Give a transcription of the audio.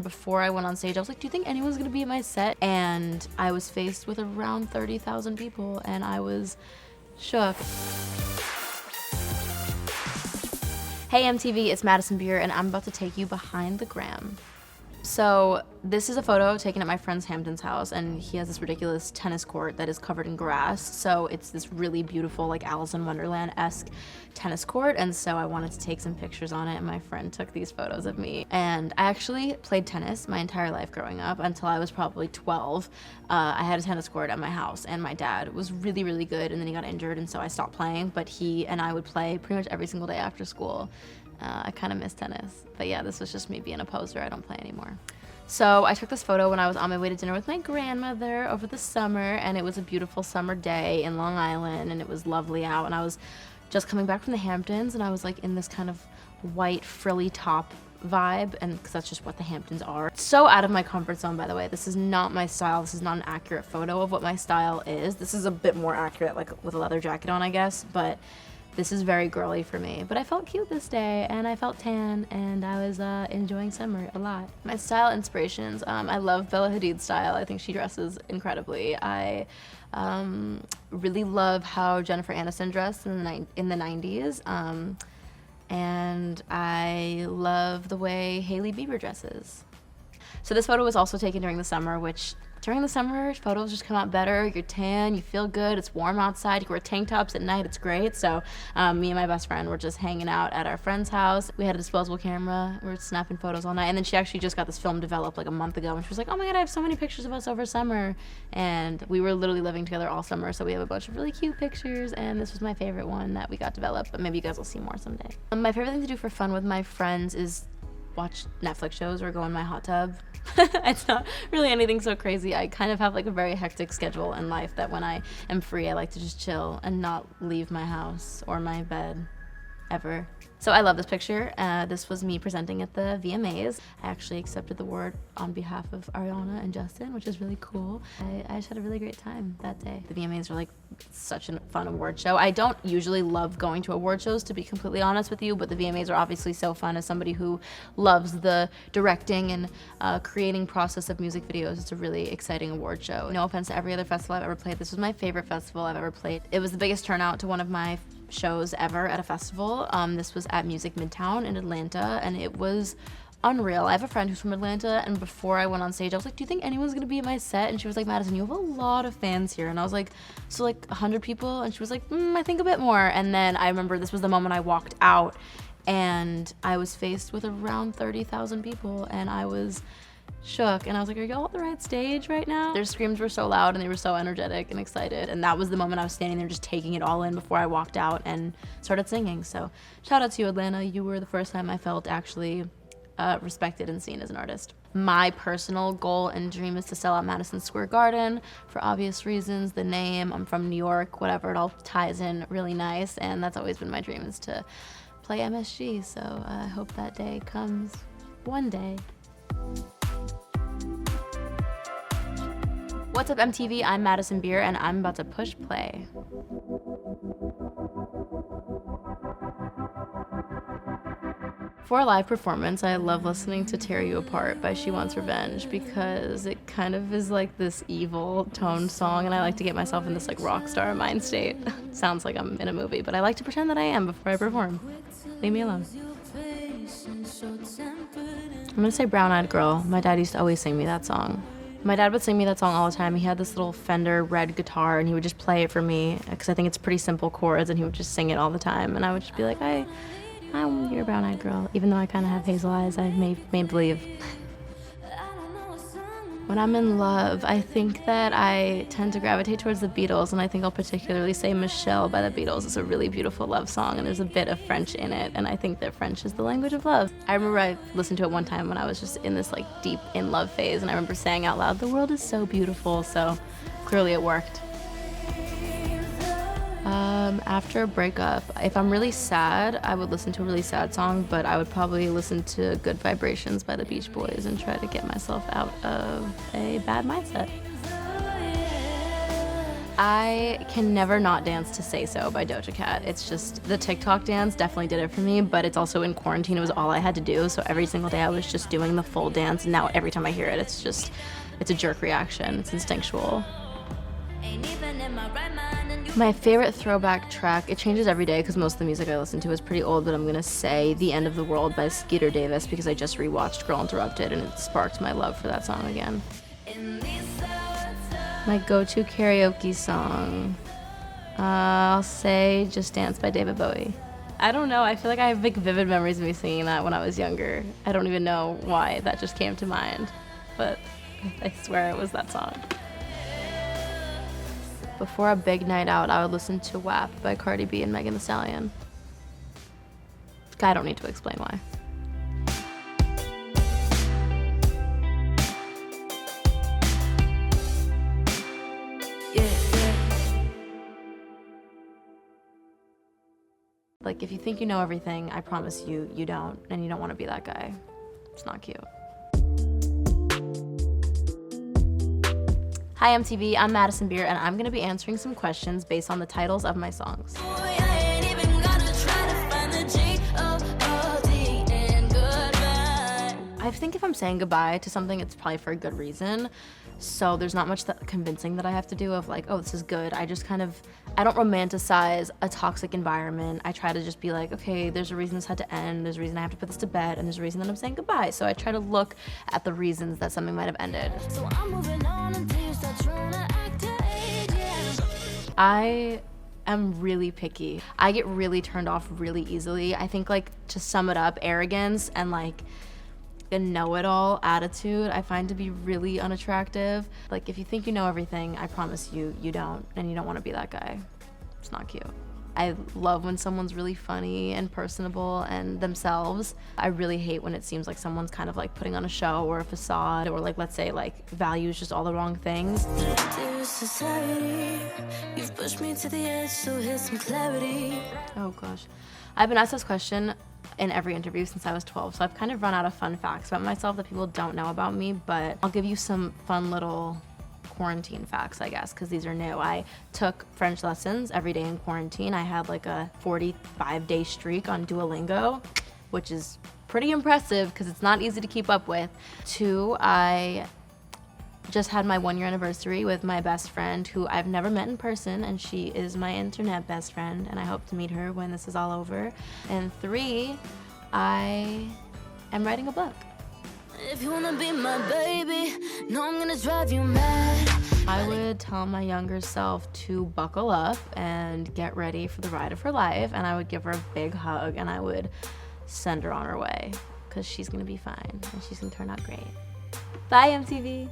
Before I went on stage, I was like, do you think anyone's gonna be at my set? And I was faced with around 30,000 people, and I was shook. Hey MTV, it's Madison Beer, and I'm about to take you behind the gram. So this is a photo taken at my friend's Hampton's house, and he has this ridiculous tennis court that is covered in grass. So it's this really beautiful, like Alice in Wonderland-esque tennis court, and so I wanted to take some pictures on it, and my friend took these photos of me. And I actually played tennis my entire life growing up until I was probably 12. I had a tennis court at my house, and my dad was really, really good, and then he got injured, and so I stopped playing, but he and I would play pretty much every single day after school. I kind of miss tennis, but yeah, this was just me being a poser. I don't play anymore. So I took this photo when I was on my way to dinner with my grandmother over the summer, and it was a beautiful summer day in Long Island, and it was lovely out, and I was just coming back from the Hamptons, and I was like in this kind of white frilly top vibe, and because that's just what the Hamptons are. So out of my comfort zone, by the way. This is not my style. This is not an accurate photo of what my style is. This is a bit more accurate, like with a leather jacket on, I guess, but this is very girly for me. But I felt cute this day, and I felt tan, and I was enjoying summer a lot. My style inspirations, I love Bella Hadid's style. I think she dresses incredibly. I really love how Jennifer Aniston dressed in the 90s. And I love the way Hailey Bieber dresses. So this photo was also taken during the summer, which during the summer, photos just come out better. You're tan, you feel good, it's warm outside, you can wear tank tops at night, it's great. So me and my best friend were just hanging out at our friend's house. We had a disposable camera, we were snapping photos all night, and then she actually just got this film developed like a month ago, and she was like, oh my God, I have so many pictures of us over summer. And we were literally living together all summer, so we have a bunch of really cute pictures, and this was my favorite one that we got developed, but maybe you guys will see more someday. My favorite thing to do for fun with my friends is watch Netflix shows or go in my hot tub. It's not really anything so crazy. I kind of have like a very hectic schedule in life that when I am free, I like to just chill and not leave my house or my bed ever. So I love this picture. This was me presenting at the VMAs. I actually accepted the award on behalf of Ariana and Justin, which is really cool. I just had a really great time that day. The VMAs are like such a fun award show. I don't usually love going to award shows, to be completely honest with you, but the VMAs are obviously so fun. As somebody who loves the directing and creating process of music videos, it's a really exciting award show. No offense to every other festival I've ever played. This was my favorite festival I've ever played. It was the biggest turnout to one of my shows ever at a festival. This was at Music Midtown in Atlanta, and it was unreal. I have a friend who's from Atlanta, and before I went on stage, I was like, do you think anyone's gonna be at my set? And she was like, Madison, you have a lot of fans here. And I was like, so like 100 people? And she was like, I think a bit more. And then I remember this was the moment I walked out, and I was faced with around 30,000 people, and I was shook, and I was like, are y'all at the right stage right now? Their screams were so loud, and they were so energetic and excited, and that was the moment I was standing there just taking it all in before I walked out and started singing. So shout out to you, Atlanta. You were the first time I felt actually respected and seen as an artist. My personal goal and dream is to sell out Madison Square Garden for obvious reasons. The name, I'm from New York, whatever, it all ties in really nice, and that's always been my dream, is to play MSG. So I hope that day comes one day. What's up MTV, I'm Madison Beer, and I'm about to push play. For a live performance, I love listening to Tear You Apart by She Wants Revenge, because it kind of is like this evil toned song, and I like to get myself in this like rock star mind state. Sounds like I'm in a movie, but I like to pretend that I am before I perform. Leave me alone. I'm gonna say Brown Eyed Girl. My dad used to always sing me that song. My dad would sing me that song all the time. He had this little Fender red guitar, and he would just play it for me, because I think it's pretty simple chords, and he would just sing it all the time. And I would just be like, I'm your brown-eyed girl. Even though I kind of have hazel eyes, I may believe. When I'm in love, I think that I tend to gravitate towards the Beatles, and I think I'll particularly say Michelle by the Beatles is a really beautiful love song, and there's a bit of French in it, and I think that French is the language of love. I remember I listened to it one time when I was just in this like deep in love phase, and I remember saying out loud, the world is so beautiful, so clearly it worked. After a breakup, if I'm really sad, I would listen to a really sad song, but I would probably listen to Good Vibrations by the Beach Boys and try to get myself out of a bad mindset. I can never not dance to Say So by Doja Cat. It's just, the TikTok dance definitely did it for me, but it's also in quarantine, it was all I had to do, so every single day I was just doing the full dance, and now every time I hear it, it's a jerk reaction, it's instinctual. My favorite throwback track, it changes every day because most of the music I listen to is pretty old, but I'm gonna say The End of the World by Skeeter Davis because I just rewatched Girl Interrupted and it sparked my love for that song again. My go-to karaoke song, I'll say Just Dance by David Bowie. I don't know, I feel like I have big vivid memories of me singing that when I was younger. I don't even know why that just came to mind, but I swear it was that song. Before a big night out, I would listen to WAP by Cardi B and Megan Thee Stallion. I don't need to explain why. Like, if you think you know everything, I promise you, you don't, and you don't want to be that guy. It's not cute. Hi MTV, I'm Madison Beer, and I'm gonna be answering some questions based on the titles of my songs. I think if I'm saying goodbye to something, it's probably for a good reason. So there's not much convincing that I have to do of like, oh, this is good. I don't romanticize a toxic environment. I try to just be like, okay, there's a reason this had to end. There's a reason I have to put this to bed, and there's a reason that I'm saying goodbye. So I try to look at the reasons that something might have ended. So I'm moving on until you start trying to act your age, yeah. I am really picky. I get really turned off really easily. I think, like, to sum it up, arrogance and like a know-it-all attitude I find to be really unattractive. Like, if you think you know everything, I promise you, you don't, and you don't want to be that guy. It's not cute. I love when someone's really funny and personable and themselves. I really hate when it seems like someone's kind of like putting on a show or a facade, or like, let's say, like, values just all the wrong things. You've pushed me to the edge, so here's some clarity. Oh gosh. I've been asked this question in every interview since I was 12, so I've kind of run out of fun facts about myself that people don't know about me, but I'll give you some fun little quarantine facts, I guess, because these are new. I took French lessons every day in quarantine. I had like a 45-day streak on Duolingo, which is pretty impressive because it's not easy to keep up with. 2, I just had my 1-year anniversary with my best friend, who I've never met in person, and she is my internet best friend, and I hope to meet her when this is all over. And 3, I am writing a book. If you wanna be my baby, no, I'm gonna drive you mad. I would tell my younger self to buckle up and get ready for the ride of her life, and I would give her a big hug, and I would send her on her way, because she's gonna be fine, and she's gonna turn out great. Bye, MTV.